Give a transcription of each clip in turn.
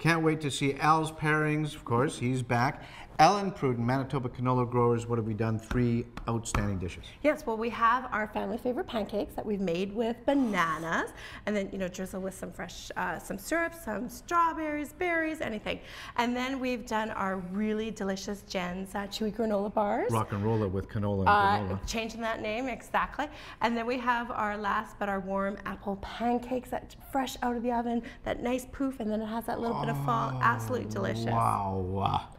Can't wait to see Al's pairings, of course, he's back. Ellen Pruden, Manitoba Canola Growers, what have we done? 3 outstanding dishes. Yes, well, we have our family favorite pancakes that we've made with bananas, and then, you know, drizzle with some fresh, some syrup, some strawberries, berries, anything. And then we've done our really delicious Jenn's Chewy granola bars. Rock and roller with canola and granola. Changing that name, exactly. And then we have our last but our warm apple pancakes that fresh out of the oven, that nice poof, and then it has that little bit of fall. Absolutely delicious. Wow.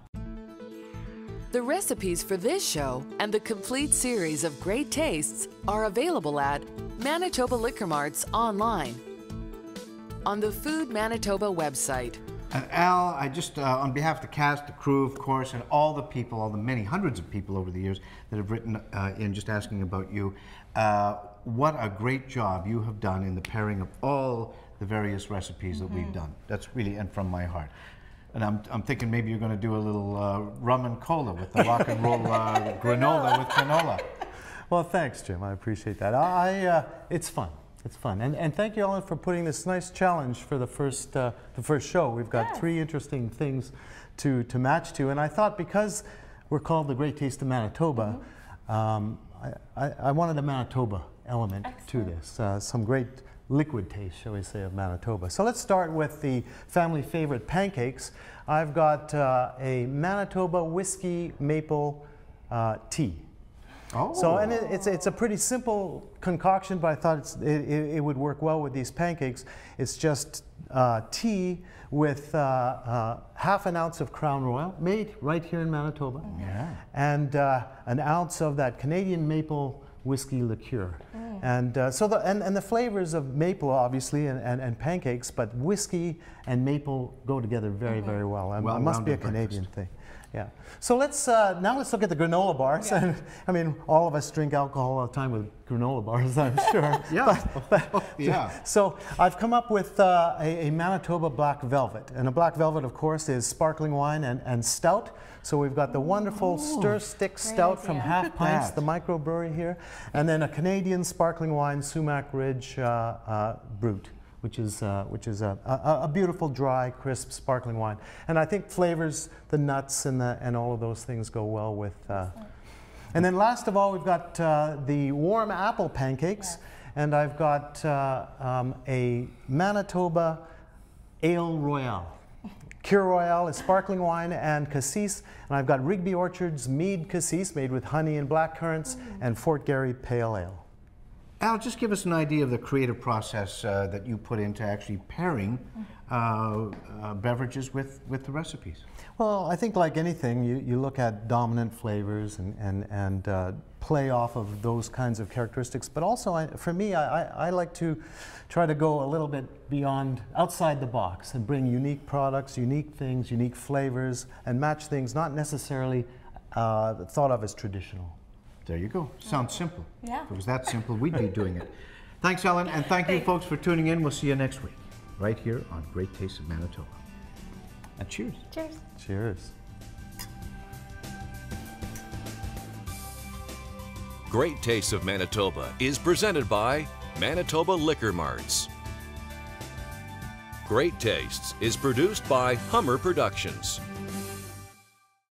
The recipes for this show and the complete series of great tastes are available at Manitoba Liquor Marts online, on the Food Manitoba website. And Al, I just, on behalf of the cast, the crew, of course, and all the people, all the many hundreds of people over the years that have written in just asking about you, what a great job you have done in the pairing of all the various recipes that we've done. That's really, and from my heart. And I'm thinking maybe you're going to do a little rum and cola with the rock and roll granola with canola. Well, thanks, Jim. I appreciate that. It's fun. It's fun. And thank you, Ellen, for putting this nice challenge for the first show. We've got 3 interesting things to match to. And I thought because we're called The Great Taste of Manitoba, I wanted a Manitoba element to this. Some great liquid taste, shall we say, of Manitoba. So let's start with the family favorite pancakes. I've got a Manitoba whiskey maple tea. Oh. So, and it's a pretty simple concoction, but I thought it would work well with these pancakes. It's just tea with half an ounce of Crown Royal, made right here in Manitoba, and an ounce of that Canadian maple whiskey liqueur. And so the flavors of maple, obviously, and pancakes, but whiskey and maple go together very, very well. And it must be a Canadian thing. Yeah. So now let's look at the granola bars. And, I mean, all of us drink alcohol all the time with granola bars, I'm sure. So I've come up with a Manitoba Black Velvet. And a Black Velvet, of course, is sparkling wine and stout. So we've got the wonderful stir stick stout from Half Pints, the microbrewery here, and then a Canadian sparkling wine, Sumac Ridge Brut, which is a beautiful, dry, crisp sparkling wine. And I think flavors, the nuts and all of those things go well with. And then last of all, we've got the warm apple pancakes, and I've got a Manitoba Ale Royale. Cure Royale is sparkling wine and cassis, and I've got Rigby Orchard's Mead Cassis made with honey and black currants, and Fort Garry Pale Ale. Al, just give us an idea of the creative process that you put into actually pairing beverages with the recipes. Well, I think like anything, you look at dominant flavors and play off of those kinds of characteristics. But also, for me, I like to try to go a little bit beyond, outside the box, and bring unique products, unique things, unique flavors, and match things not necessarily thought of as traditional. There you go. Sounds simple. Yeah. If it was that simple, we'd be doing it. Thanks, Ellen, and thank you, folks, for tuning in. We'll see you next week, right here on Great Taste of Manitoba. And cheers. Cheers. Cheers. Great Taste of Manitoba is presented by Manitoba Liquor Marts. Great Tastes is produced by Hummer Productions.